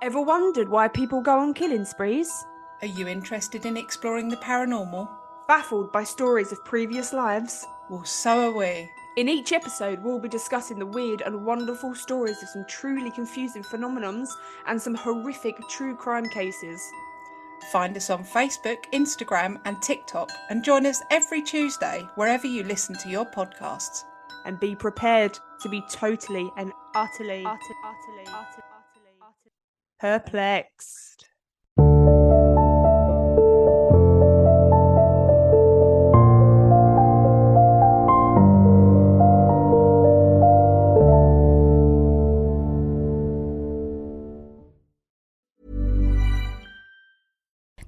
Ever wondered why people go on killing sprees? Are you interested in exploring the paranormal? Baffled by stories of previous lives? Well, so are we. In each episode, we'll be discussing the weird and wonderful stories of some truly confusing phenomenons and some horrific true crime cases. Find us on Facebook, Instagram, and TikTok, and join us every Tuesday wherever you listen to your podcasts. And be prepared to be totally and utterly perplexed.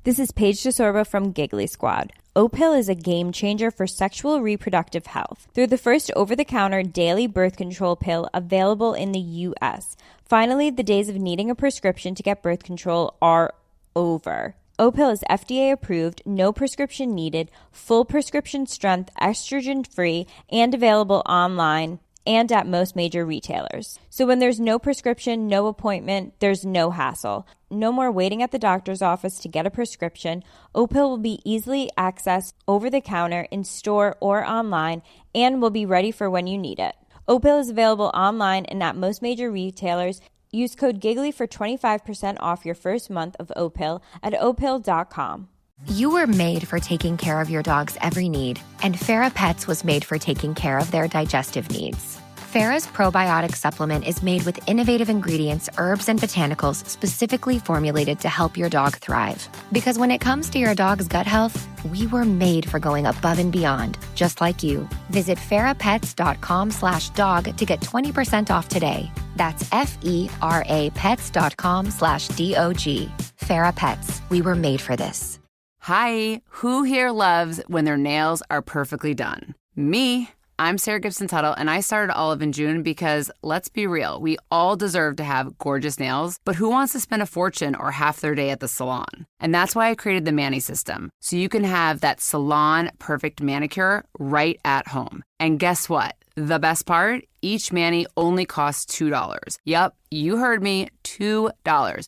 This is Paige DeSorbo from Giggly Squad. Opill is a game changer for sexual reproductive health. They're the first over-the-counter daily birth control pill available in the U.S. Finally, the days of needing a prescription to get birth control are over. Opill is FDA approved, no prescription needed, full prescription strength, estrogen-free, and available online and at most major retailers. So when there's no prescription, no appointment, there's no hassle. No more waiting at the doctor's office to get a prescription. Opill will be easily accessed over the counter, in store, or online, and will be ready for when you need it. Opill is available online and at most major retailers. Use code GIGGLY for 25% off your first month of Opill at opill.com. You were made for taking care of your dog's every need, and Farah Pets was made for taking care of their digestive needs. Farah's probiotic supplement is made with innovative ingredients, herbs, and botanicals specifically formulated to help your dog thrive. Because when it comes to your dog's gut health, we were made for going above and beyond, just like you. Visit farahpets.com/dog to get 20% off today. That's FERA pets.com/DOG. Farah Pets, we were made for this. Hi, who here loves when their nails are perfectly done? Me. I'm Sarah Gibson Tuttle, and I started Olive in June because, let's be real, we all deserve to have gorgeous nails, but who wants to spend a fortune or half their day at the salon? And that's why I created the Mani System, so you can have that salon-perfect manicure right at home. And guess what? The best part? Each mani only costs $2. Yep, you heard me, $2.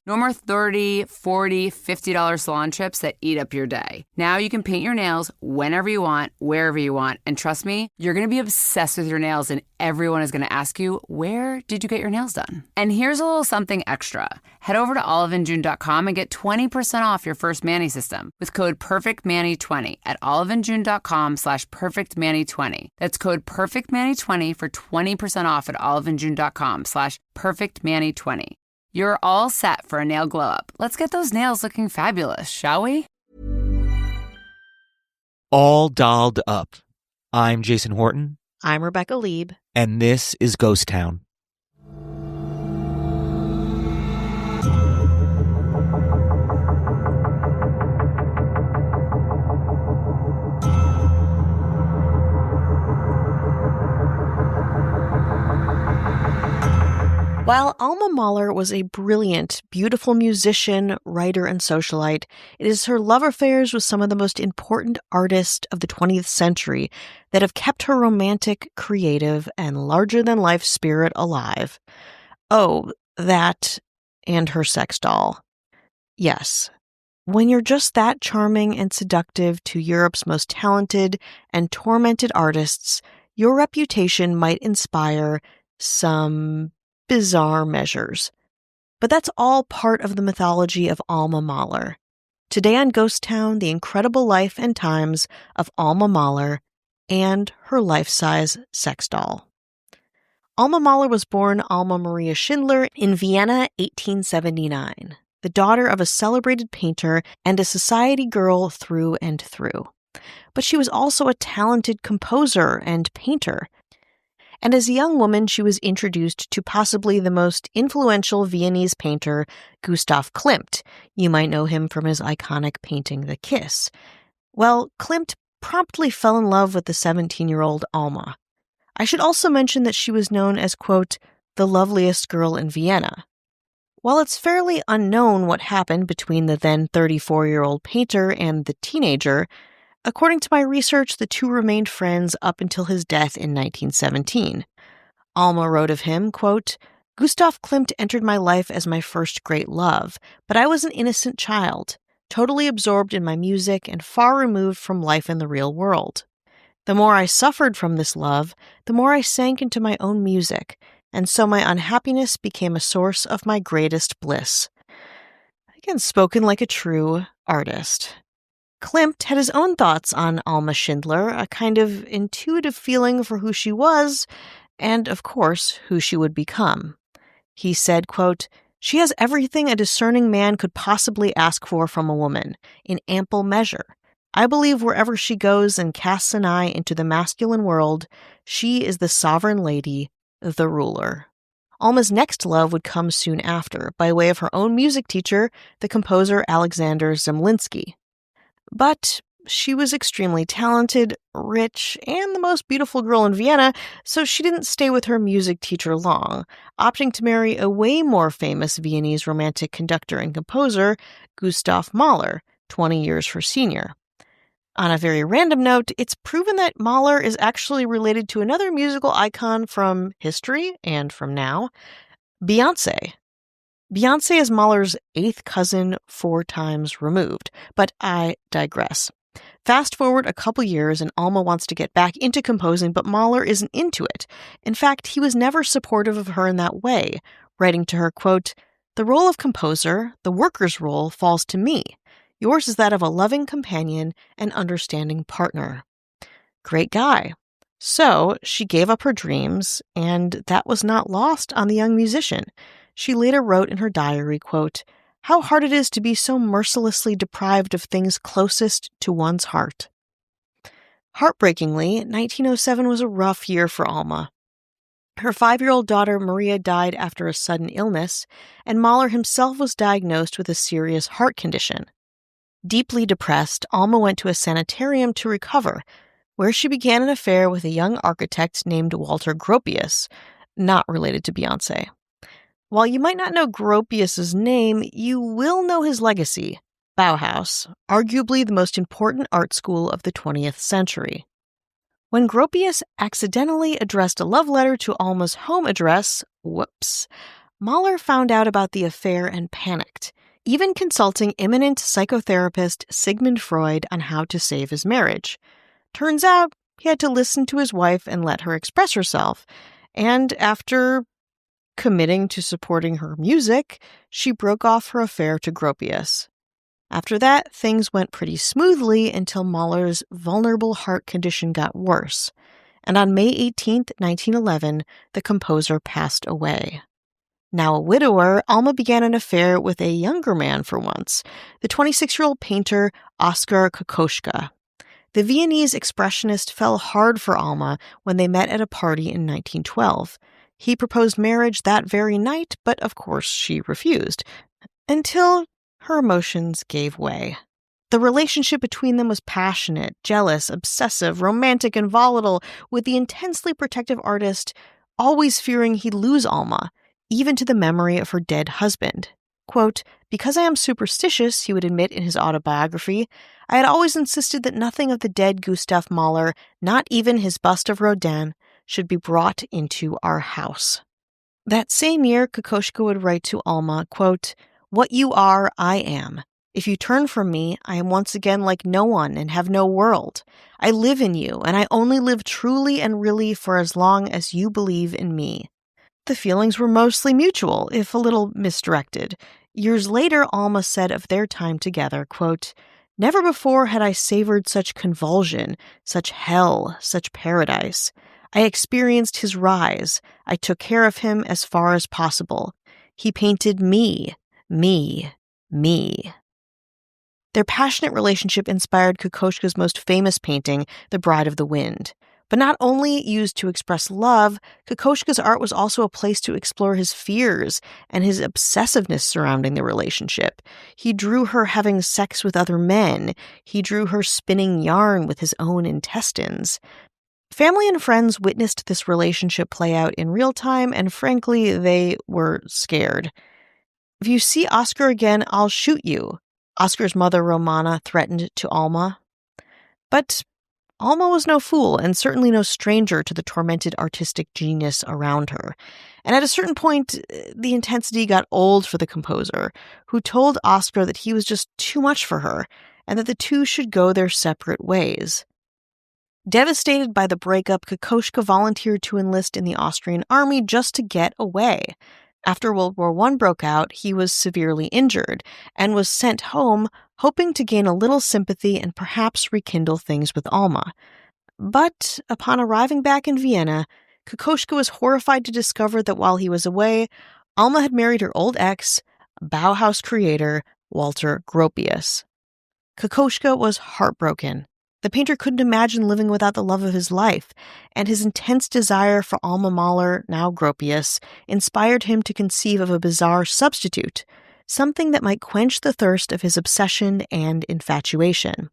No more $30, $40, $50 salon trips that eat up your day. Now you can paint your nails whenever you want, wherever you want. And trust me, you're going to be obsessed with your nails and everyone is going to ask you, where did you get your nails done? And here's a little something extra. Head over to oliveandjune.com and get 20% off your first Mani System with code PERFECTMANI20 at oliveandjune.com/PERFECTMANI20. That's code PERFECTMANI20 for 20% off at oliveandjune.com/PERFECTMANI20. You're all set for a nail glow up. Let's get those nails looking fabulous, shall we? All Dolled Up. I'm Jason Horton. I'm Rebecca Lieb. And this is Ghost Town. While Alma Mahler was a brilliant, beautiful musician, writer, and socialite, it is her love affairs with some of the most important artists of the 20th century that have kept her romantic, creative, and larger-than-life spirit alive. Oh, that and her sex doll. Yes. When you're just that charming and seductive to Europe's most talented and tormented artists, your reputation might inspire some bizarre measures. But that's all part of the mythology of Alma Mahler. Today on Ghost Town, the incredible life and times of Alma Mahler and her life-size sex doll. Alma Mahler was born Alma Maria Schindler in Vienna, 1879, the daughter of a celebrated painter and a society girl through and through. But she was also a talented composer and painter. And as a young woman, she was introduced to possibly the most influential Viennese painter, Gustav Klimt. You might know him from his iconic painting, The Kiss. Well, Klimt promptly fell in love with the 17-year-old Alma. I should also mention that she was known as, quote, the loveliest girl in Vienna. While it's fairly unknown what happened between the then 34-year-old painter and the teenager, according to my research, the two remained friends up until his death in 1917. Alma wrote of him, quote, Gustav Klimt entered my life as my first great love, but I was an innocent child, totally absorbed in my music and far removed from life in the real world. The more I suffered from this love, the more I sank into my own music, and so my unhappiness became a source of my greatest bliss. Again, spoken like a true artist. Klimt had his own thoughts on Alma Schindler, a kind of intuitive feeling for who she was, and, of course, who she would become. He said, quote, "She has everything a discerning man could possibly ask for from a woman, in ample measure. I believe wherever she goes and casts an eye into the masculine world, she is the sovereign lady, the ruler." Alma's next love would come soon after, by way of her own music teacher, the composer Alexander Zemlinsky. But she was extremely talented, rich, and the most beautiful girl in Vienna, so she didn't stay with her music teacher long, opting to marry a way more famous Viennese romantic conductor and composer, Gustav Mahler, 20 years her senior. On a very random note, it's proven that Mahler is actually related to another musical icon from history and from now, Beyoncé. Beyoncé is Mahler's 8th cousin 4 times removed, but I digress. Fast forward a couple years and Alma wants to get back into composing, but Mahler isn't into it. In fact, he was never supportive of her in that way, writing to her, quote, "The role of composer, the worker's role, falls to me. Yours is that of a loving companion and understanding partner." Great guy. So she gave up her dreams, and that was not lost on the young musician. She later wrote in her diary, quote, "How hard it is to be so mercilessly deprived of things closest to one's heart." Heartbreakingly, 1907 was a rough year for Alma. Her 5-year-old daughter Maria died after a sudden illness, and Mahler himself was diagnosed with a serious heart condition. Deeply depressed, Alma went to a sanitarium to recover, where she began an affair with a young architect named Walter Gropius, not related to Beyoncé. While you might not know Gropius's name, you will know his legacy, Bauhaus, arguably the most important art school of the 20th century. When Gropius accidentally addressed a love letter to Alma's home address, Mahler found out about the affair and panicked, even consulting eminent psychotherapist Sigmund Freud on how to save his marriage. Turns out he had to listen to his wife and let her express herself, and after committing to supporting her music, she broke off her affair to Gropius. After that, things went pretty smoothly until Mahler's vulnerable heart condition got worse, and on May 18, 1911, the composer passed away. Now a widower, Alma began an affair with a younger man for once, the 26-year-old painter Oskar Kokoschka. The Viennese expressionist fell hard for Alma when they met at a party in 1912. He proposed marriage that very night, but of course she refused, until her emotions gave way. The relationship between them was passionate, jealous, obsessive, romantic, and volatile, with the intensely protective artist always fearing he'd lose Alma, even to the memory of her dead husband. Quote, "Because I am superstitious," he would admit in his autobiography, "I had always insisted that nothing of the dead Gustav Mahler, not even his bust of Rodin, should be brought into our house." That same year, Kokoschka would write to Alma, quote, "What you are, I am. If you turn from me, I am once again like no one and have no world. I live in you, and I only live truly and really for as long as you believe in me." The feelings were mostly mutual, if a little misdirected. Years later, Alma said of their time together, quote, "Never before had I savored such convulsion, such hell, such paradise. I experienced his rise. I took care of him as far as possible. He painted me, me, me." Their passionate relationship inspired Kokoschka's most famous painting, The Bride of the Wind. But not only used to express love, Kokoschka's art was also a place to explore his fears and his obsessiveness surrounding the relationship. He drew her having sex with other men. He drew her spinning yarn with his own intestines. Family and friends witnessed this relationship play out in real time, and frankly, they were scared. "If you see Oskar again, I'll shoot you," Oskar's mother, Romana, threatened to Alma. But Alma was no fool and certainly no stranger to the tormented artistic genius around her. And at a certain point, the intensity got old for the composer, who told Oscar that he was just too much for her and that the two should go their separate ways. Devastated by the breakup, Kokoschka volunteered to enlist in the Austrian army just to get away. After World War I broke out, he was severely injured and was sent home, hoping to gain a little sympathy and perhaps rekindle things with Alma. But upon arriving back in Vienna, Kokoschka was horrified to discover that while he was away, Alma had married her old ex, Bauhaus creator Walter Gropius. Kokoschka was heartbroken. The painter couldn't imagine living without the love of his life, and his intense desire for Alma Mahler, now Gropius, inspired him to conceive of a bizarre substitute, something that might quench the thirst of his obsession and infatuation.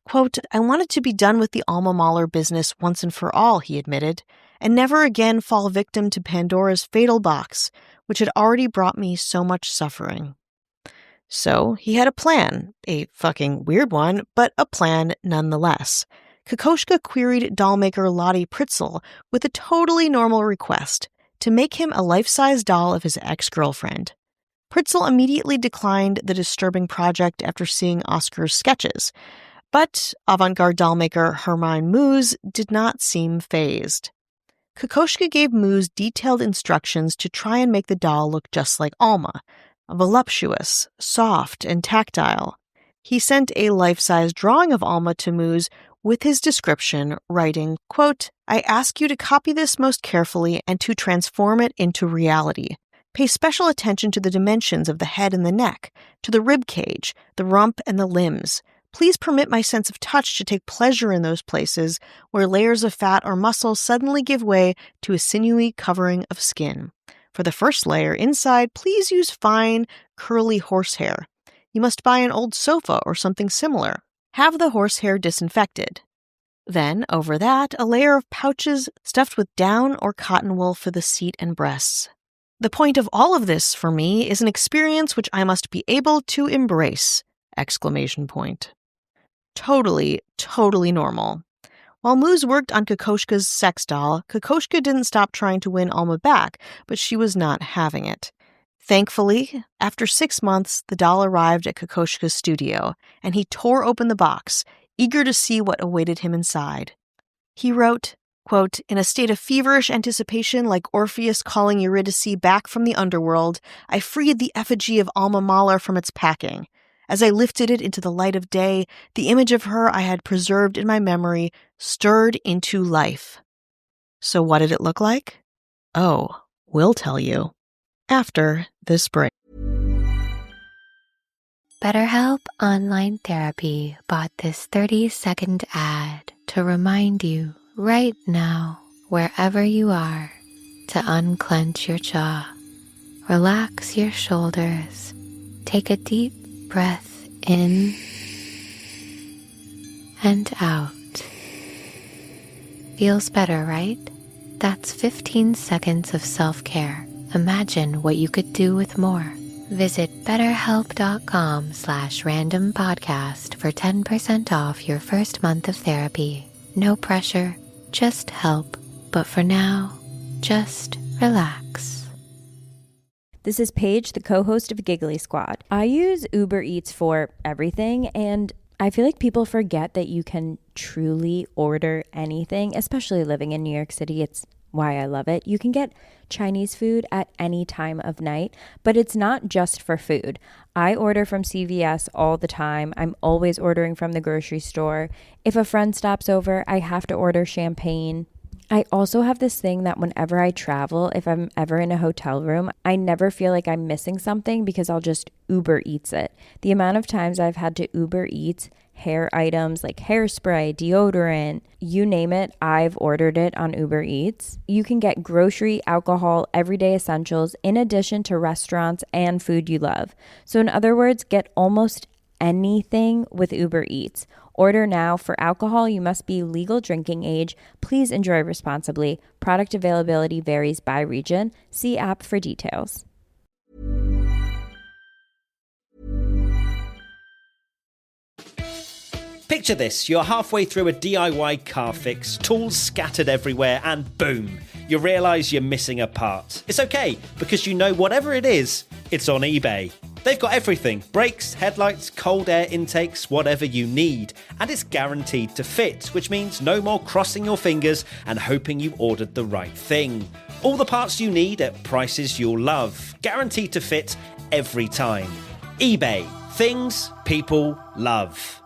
Quote, "I wanted to be done with the Alma Mahler business once and for all," he admitted, "and never again fall victim to Pandora's fatal box, which had already brought me so much suffering." So he had a plan, a fucking weird one, but a plan nonetheless. Kokoschka queried dollmaker Lottie Pritzl with a totally normal request, to make him a life-size doll of his ex-girlfriend. Pritzl immediately declined the disturbing project after seeing Oscar's sketches, but avant-garde dollmaker Hermine Moos did not seem fazed. Kokoschka gave Moos detailed instructions to try and make the doll look just like Alma, voluptuous, soft, and tactile. He sent a life-size drawing of Alma to Moos with his description, writing, quote, "I ask you to copy this most carefully and to transform it into reality. Pay special attention to the dimensions of the head and the neck, to the rib cage, the rump, and the limbs. Please permit my sense of touch to take pleasure in those places where layers of fat or muscle suddenly give way to a sinewy covering of skin. For the first layer inside, please use fine, curly horsehair. You must buy an old sofa or something similar. Have the horsehair disinfected. Then, over that, a layer of pouches stuffed with down or cotton wool for the seat and breasts. The point of all of this, for me, is an experience which I must be able to embrace! Exclamation point. Totally, totally normal. While Moos worked on Kokoschka's sex doll, Kokoschka didn't stop trying to win Alma back, but she was not having it. Thankfully, after 6 months, the doll arrived at Kokoschka's studio, and he tore open the box, eager to see what awaited him inside. He wrote, quote, "In a state of feverish anticipation like Orpheus calling Eurydice back from the underworld, I freed the effigy of Alma Mahler from its packing. As I lifted it into the light of day, the image of her I had preserved in my memory stirred into life." So what did it look like? Oh, we'll tell you. After this break. BetterHelp Online Therapy bought this 30-second ad to remind you right now, wherever you are, to unclench your jaw, relax your shoulders, take a deep breath in and out. Feels better, right? That's 15 seconds of self-care. Imagine what you could do with more. Visit betterhelp.com/randompodcast for 10% off your first month of therapy. No pressure, just help. But for now, just relax. This is Paige, the co-host of Giggly Squad. I use Uber Eats for everything, and I feel like people forget that you can truly order anything, especially living in New York City. It's why I love it. You can get Chinese food at any time of night, but it's not just for food. I order from CVS all the time. I'm always ordering from the grocery store. If a friend stops over, I have to order champagne. I also have this thing that whenever I travel, if I'm ever in a hotel room, I never feel like I'm missing something because I'll just Uber Eats it. The amount of times I've had to Uber Eats hair items like hairspray, deodorant, you name it, I've ordered it on Uber Eats. You can get grocery, alcohol, everyday essentials in addition to restaurants and food you love. So in other words, get almost anything with Uber Eats. Order now. For alcohol, you must be legal drinking age. Please enjoy responsibly. Product availability varies by region. See app for details. Picture this, you're halfway through a DIY car fix, tools scattered everywhere, and boom, you realise you're missing a part. It's okay, because you know whatever it is, it's on eBay. They've got everything, brakes, headlights, cold air intakes, whatever you need. And it's guaranteed to fit, which means no more crossing your fingers and hoping you ordered the right thing. All the parts you need at prices you'll love, guaranteed to fit every time. eBay, things people love.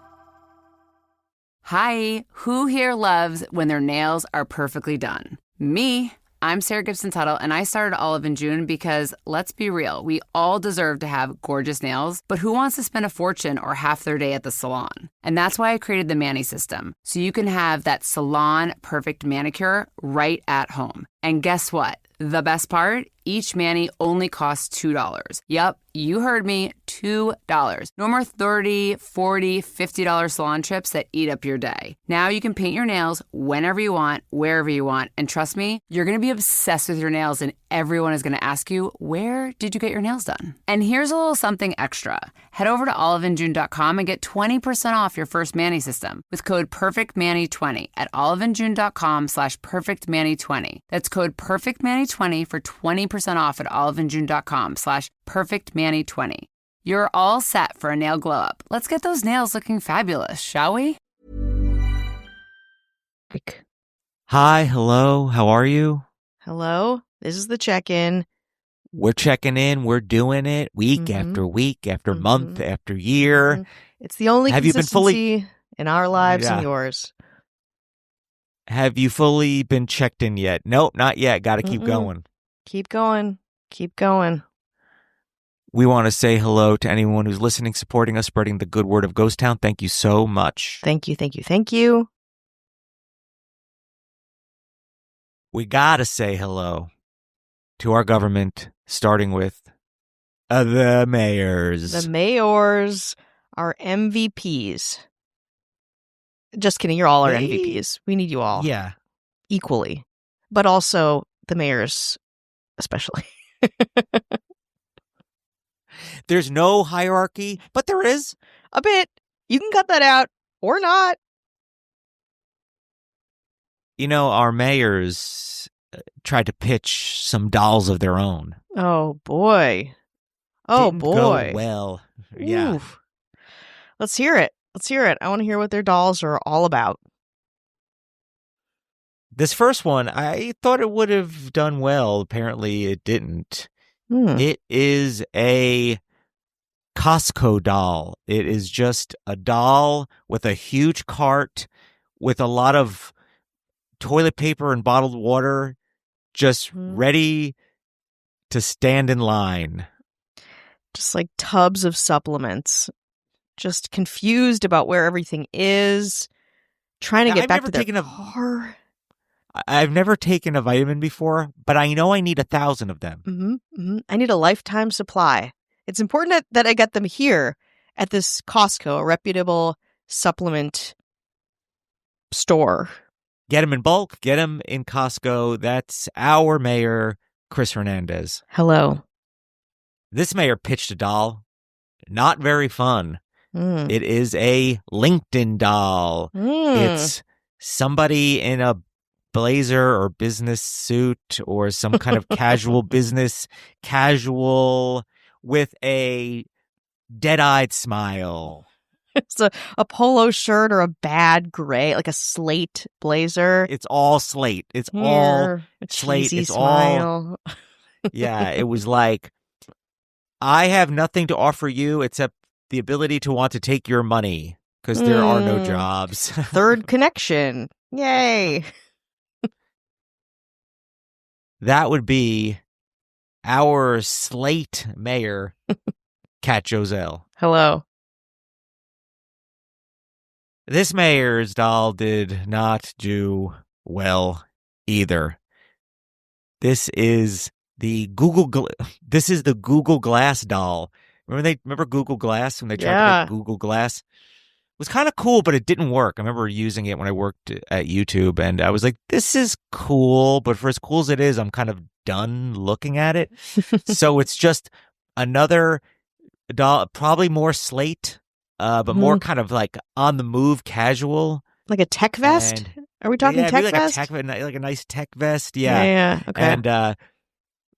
Hi, who here loves when their nails are perfectly done? Me. I'm Sarah Gibson Tuttle, and I started Olive in June because, let's be real, we all deserve to have gorgeous nails, but who wants to spend a fortune or half their day at the salon? And that's why I created the Mani system, so you can have that salon-perfect manicure right at home. And guess what? The best part? Each mani only costs $2. Yup, you heard me, $2. No more $30, $40, $50 salon trips that eat up your day. Now you can paint your nails whenever you want, wherever you want, and trust me, you're going to be obsessed with your nails and everyone is going to ask you, where did you get your nails done? And here's a little something extra. Head over to oliveinjune.com and get 20% off your first Mani system with code PERFECTMANI20 at oliveinjune.com/PERFECTMANI20. That's code PERFECTMANI20 for 20% off at oliveinjune.com/PERFECTMANI20. You're all set for a nail glow up. Let's get those nails looking fabulous, shall we? Hi, hello, how are you? Hello, this is the check-in. We're checking in, we're doing it week after week after month after year. It's the only Have you been consistency in our lives Yeah. and yours. Have you fully been checked in yet? Nope, not yet. Got to keep going. Keep going. Keep going. We want to say hello to anyone who's listening, supporting us, spreading the good word of Ghost Town. Thank you so much. Thank you, thank you, thank you. We got to say hello to our government, starting with the mayors. The mayors are MVPs. Just kidding, you're all our MVPs. We need you all. Yeah. Equally. But also the mayors especially. There's no hierarchy, but there is. A bit. You can cut that out or not. You know, our mayors tried to pitch some dolls of their own. Oh, boy. Oh, Didn't boy. go well. Yeah. Oof. Let's hear it. Let's hear it. I want to hear what their dolls are all about. This first one, I thought it would have done well. Apparently, it didn't. It is a Costco doll. It is just a doll with a huge cart with a lot of toilet paper and bottled water, just ready to stand in line. Just like tubs of supplements. Just confused about where everything is. Trying to get back to their car. I've never taken a vitamin before, but I know I need 1,000 of them. I need a lifetime supply. It's important that I get them here at this Costco, a reputable supplement store. Get them in bulk. Get them in Costco. That's our mayor, Chris Hernandez. Hello. This mayor pitched a doll. Not very fun. It is a LinkedIn doll. It's somebody in a blazer or business suit or some kind of casual business casual with a dead-eyed smile. It's a polo shirt or a bad gray, like a slate blazer. It's all slate. It's all a slate. It's smile. all. Yeah, it was like, I have nothing to offer you except the ability to want to take your money because there are no jobs. Third connection. Yay. That would be our slate mayor, Kat Joselle. Hello. This mayor's doll did not do well either. This is the Google Glass doll. Remember Google Glass when they tried to make Google Glass? It was kind of cool, but it didn't work. I remember using it when I worked at YouTube, and I was like, this is cool, but for as cool as it is, I'm kind of done looking at it. So it's just another doll, probably more slate but more kind of like on the move, casual. Like a tech vest? Are we talking tech maybe vest? like a nice tech vest. Yeah. Okay. And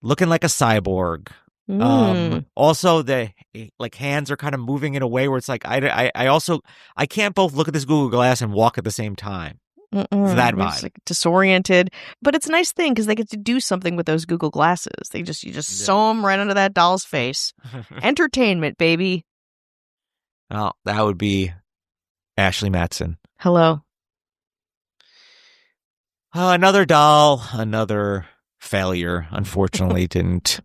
looking like a cyborg. Also, the like hands are kind of moving in a way where it's like I can't both look at this Google Glass and walk at the same time. It's that vibe. It's like disoriented, but it's a nice thing because they get to do something with those Google glasses. You just sew them right under that doll's face. Entertainment, baby. Well, that would be Ashley Matson. Hello. Another doll, another failure. Unfortunately, didn't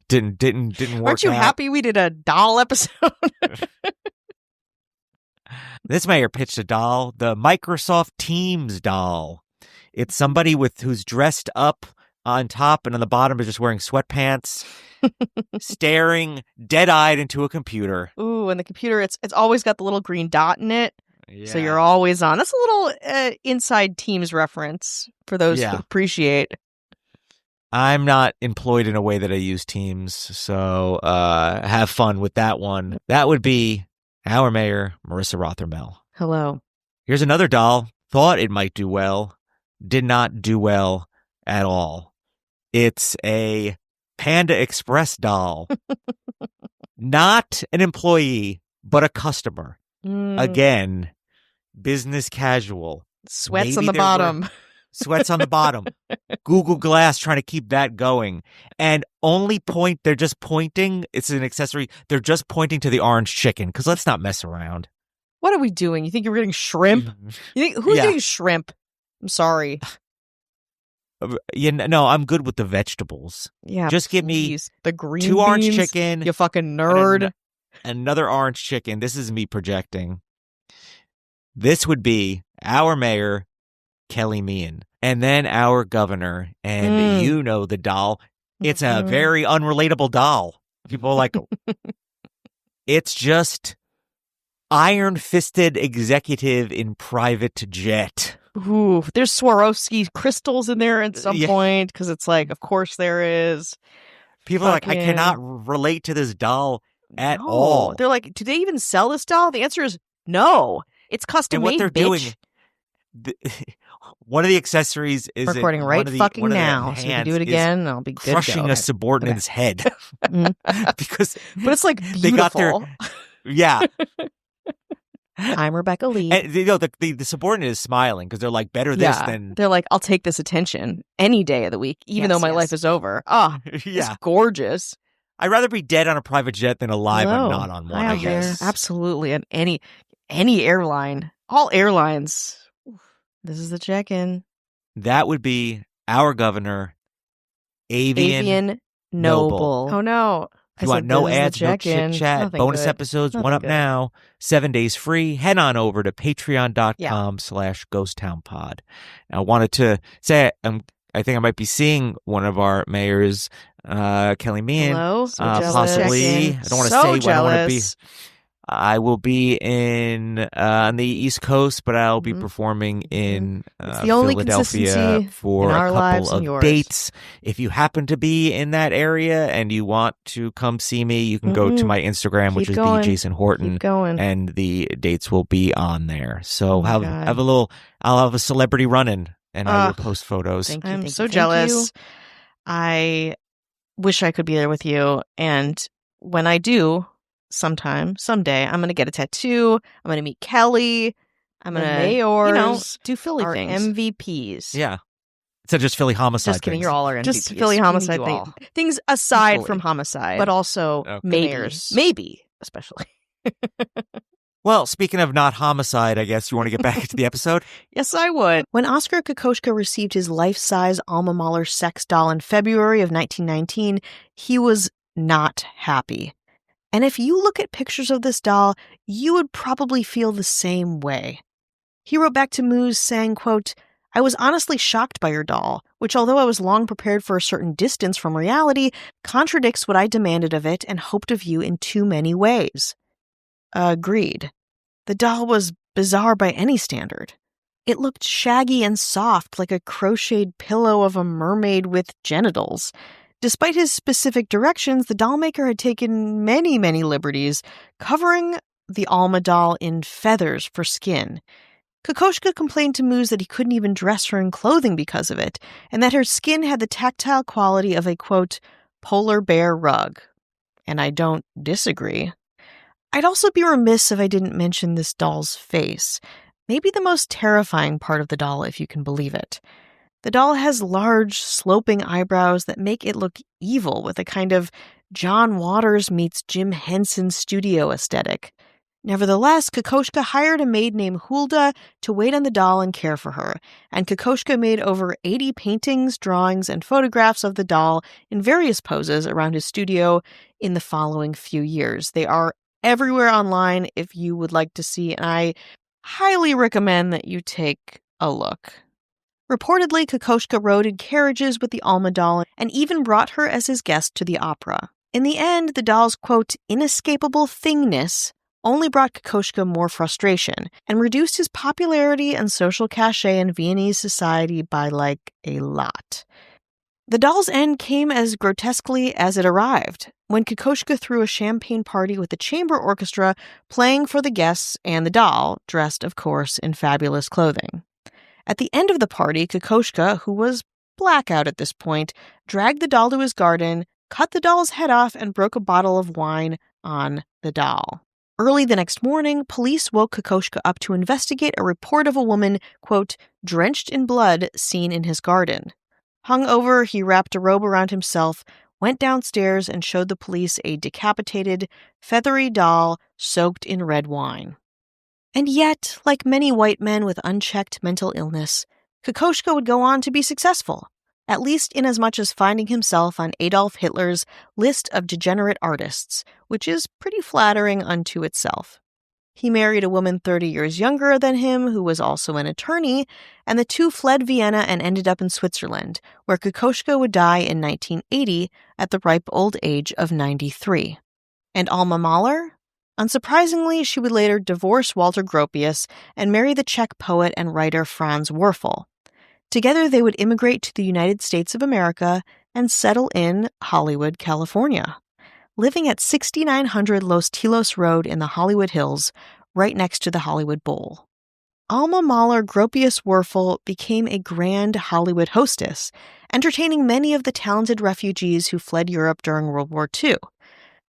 work. Aren't you out. happy we did a doll episode? This mayor pitched a doll, the Microsoft Teams doll. It's somebody who's dressed up on top and on the bottom is just wearing sweatpants, staring dead-eyed into a computer. Ooh, and the computer, it's always got the little green dot in it. Yeah. So you're always on. That's a little inside Teams reference for those who appreciate. I'm not employed in a way that I use Teams, so have fun with that one. That would be our mayor, Marissa Rothermel. Hello. Here's another doll. Thought it might do well. Did not do well at all. It's a Panda Express doll. Not an employee, but a customer. Again, business casual. Sweats on the bottom. Sweats on the bottom. Google Glass trying to keep that going. And they're just pointing. It's an accessory. They're just pointing to the orange chicken because let's not mess around. What are we doing? You think you're getting shrimp? Who's getting shrimp? I'm sorry. No, I'm good with the vegetables. Yeah, just give me the green 2 orange beans, chicken. You fucking nerd. Another orange chicken. This is me projecting. This would be our mayor, Kelly Meehan, and then our governor, and you know the doll. It's a very unrelatable doll. People are like, it's just iron-fisted executive in private jet. Ooh, there's Swarovski crystals in there at some point because it's like, of course there is. People are like, I cannot relate to this doll at all. They're like, do they even sell this doll? The answer is no. It's custom made. And what they're doing. One of the accessories is recording right fucking now, so we can do it again. And I'll be good. Crushing a subordinate's head because, but it's like beautiful. They got their I'm Rebecca Lee. And, the subordinate is smiling because they're like, better this than. They're like, I'll take this attention any day of the week, even though my life is over. It's gorgeous. I'd rather be dead on a private jet than alive and not on one. I guess absolutely, and any airline, all airlines. This is the check-in. That would be our governor, Avian Noble. Oh, no. If you want no ads, no chit-chat, bonus episodes, one up now, 7 days free, head on over to patreon.com/ghosttownpod. I wanted to say, I think I might be seeing one of our mayors, Kelly Meehan. Hello? Possibly. I don't want to say when I want to be. I will be on the East Coast, but I'll be performing in Philadelphia for a couple of dates. If you happen to be in that area and you want to come see me, you can go to my Instagram, which is the Jason Horton, and the dates will be on there. So I'll have a celebrity run-in, and I will post photos. I'm so jealous. I wish I could be there with you, and when I do. Someday, I'm going to get a tattoo. I'm going to meet Kelly. I'm going to, do Philly things. MVPs. Yeah. Instead of just Philly homicide Just kidding, things. You're all our MVPs. Just Philly homicide things aside from homicide. But also maybe, especially. Well, speaking of not homicide, I guess you want to get back into the episode? Yes, I would. When Oskar Kokoschka received his life-size Alma Mahler sex doll in February of 1919, he was not happy. And if you look at pictures of this doll, you would probably feel the same way. He wrote back to Muse saying, quote, I was honestly shocked by your doll, which although I was long prepared for a certain distance from reality, contradicts what I demanded of it and hoped of you in too many ways. Agreed. The doll was bizarre by any standard. It looked shaggy and soft like a crocheted pillow of a mermaid with genitals. Despite his specific directions, the doll maker had taken many, many liberties, covering the Alma doll in feathers for skin. Kokoschka complained to Moose that he couldn't even dress her in clothing because of it, and that her skin had the tactile quality of a, quote, polar bear rug. And I don't disagree. I'd also be remiss if I didn't mention this doll's face. Maybe the most terrifying part of the doll, if you can believe it. The doll has large, sloping eyebrows that make it look evil with a kind of John Waters meets Jim Henson studio aesthetic. Nevertheless, Kokoschka hired a maid named Hulda to wait on the doll and care for her, and Kokoschka made over 80 paintings, drawings, and photographs of the doll in various poses around his studio in the following few years. They are everywhere online if you would like to see, and I highly recommend that you take a look. Reportedly, Kokoschka rode in carriages with the Alma doll and even brought her as his guest to the opera. In the end, the doll's, quote, inescapable thingness only brought Kokoschka more frustration and reduced his popularity and social cachet in Viennese society by, a lot. The doll's end came as grotesquely as it arrived, when Kokoschka threw a champagne party with the chamber orchestra playing for the guests and the doll, dressed, of course, in fabulous clothing. At the end of the party, Kokoschka, who was blackout at this point, dragged the doll to his garden, cut the doll's head off, and broke a bottle of wine on the doll. Early the next morning, police woke Kokoschka up to investigate a report of a woman, quote, drenched in blood seen in his garden. Hungover, he wrapped a robe around himself, went downstairs, and showed the police a decapitated, feathery doll soaked in red wine. And yet, like many white men with unchecked mental illness, Kokoschka would go on to be successful, at least inasmuch as finding himself on Adolf Hitler's list of degenerate artists, which is pretty flattering unto itself. He married a woman 30 years younger than him who was also an attorney, and the two fled Vienna and ended up in Switzerland, where Kokoschka would die in 1980 at the ripe old age of 93. And Alma Mahler? Unsurprisingly, she would later divorce Walter Gropius and marry the Czech poet and writer Franz Werfel. Together, they would immigrate to the United States of America and settle in Hollywood, California, living at 6900 Los Tilos Road in the Hollywood Hills, right next to the Hollywood Bowl. Alma Mahler Gropius Werfel became a grand Hollywood hostess, entertaining many of the talented refugees who fled Europe during World War II.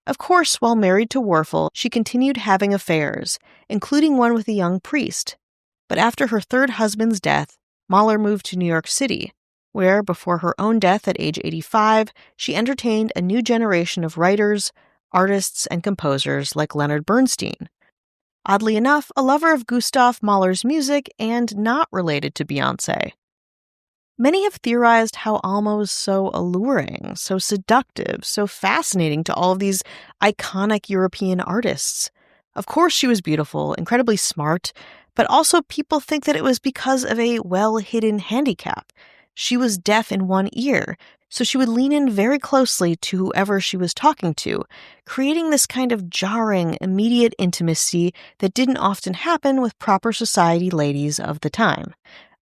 Of course, while married to Werfel, she continued having affairs, including one with a young priest. But after her third husband's death, Mahler moved to New York City, where, before her own death at age 85, she entertained a new generation of writers, artists, and composers like Leonard Bernstein. Oddly enough, a lover of Gustav Mahler's music and not related to Beyoncé. Many have theorized how Alma was so alluring, so seductive, so fascinating to all of these iconic European artists. Of course she was beautiful, incredibly smart, but also people think that it was because of a well-hidden handicap. She was deaf in one ear, so she would lean in very closely to whoever she was talking to, creating this kind of jarring, immediate intimacy that didn't often happen with proper society ladies of the time.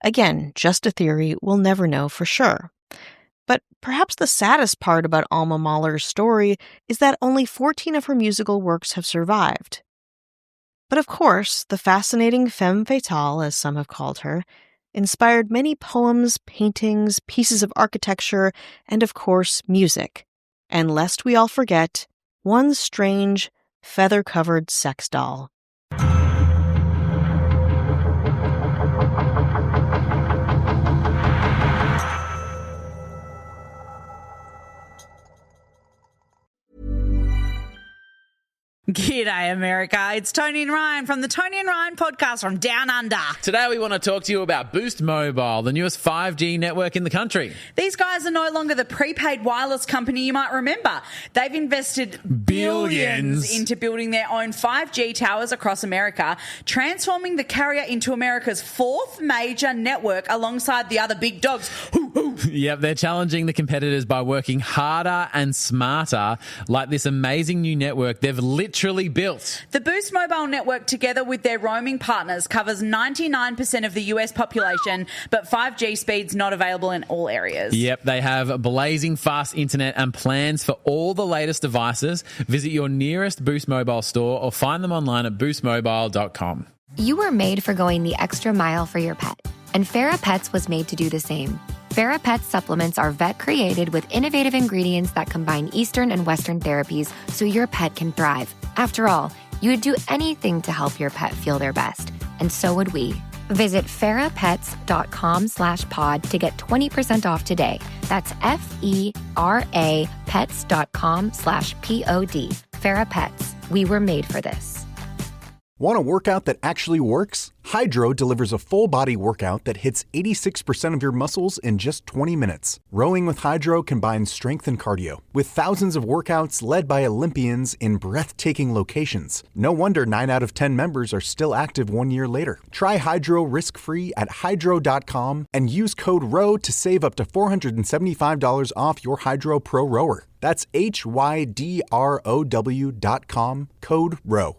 Again, just a theory, we'll never know for sure. But perhaps the saddest part about Alma Mahler's story is that only 14 of her musical works have survived. But of course, the fascinating femme fatale, as some have called her, inspired many poems, paintings, pieces of architecture, and of course, music. And lest we all forget, one strange, feather-covered sex doll. G'day, America. It's Tony and Ryan from the Tony and Ryan podcast from Down Under. Today we want to talk to you about Boost Mobile, the newest 5G network in the country. These guys are no longer the prepaid wireless company you might remember. They've invested billions into building their own 5G towers across America, transforming the carrier into America's fourth major network alongside the other big dogs who Yep, they're challenging the competitors by working harder and smarter, like this amazing new network they've literally built. The Boost Mobile network, together with their roaming partners, covers 99% of the US population, but 5G speed's not available in all areas. Yep, they have blazing fast internet and plans for all the latest devices. Visit your nearest Boost Mobile store or find them online at boostmobile.com. You were made for going the extra mile for your pet, and Farah Pets was made to do the same. Farah Pets supplements are vet-created with innovative ingredients that combine Eastern and Western therapies so your pet can thrive. After all, you would do anything to help your pet feel their best, and so would we. Visit farahpets.com/pod to get 20% off today. That's FERA pets.com/POD. Farah Pets. We were made for this. Want a workout that actually works? Hydro delivers a full-body workout that hits 86% of your muscles in just 20 minutes. Rowing with Hydro combines strength and cardio, with thousands of workouts led by Olympians in breathtaking locations. No wonder 9 out of 10 members are still active 1 year later. Try Hydro risk-free at hydro.com and use code ROW to save up to $475 off your Hydro Pro rower. That's HYDROW.com, code ROW.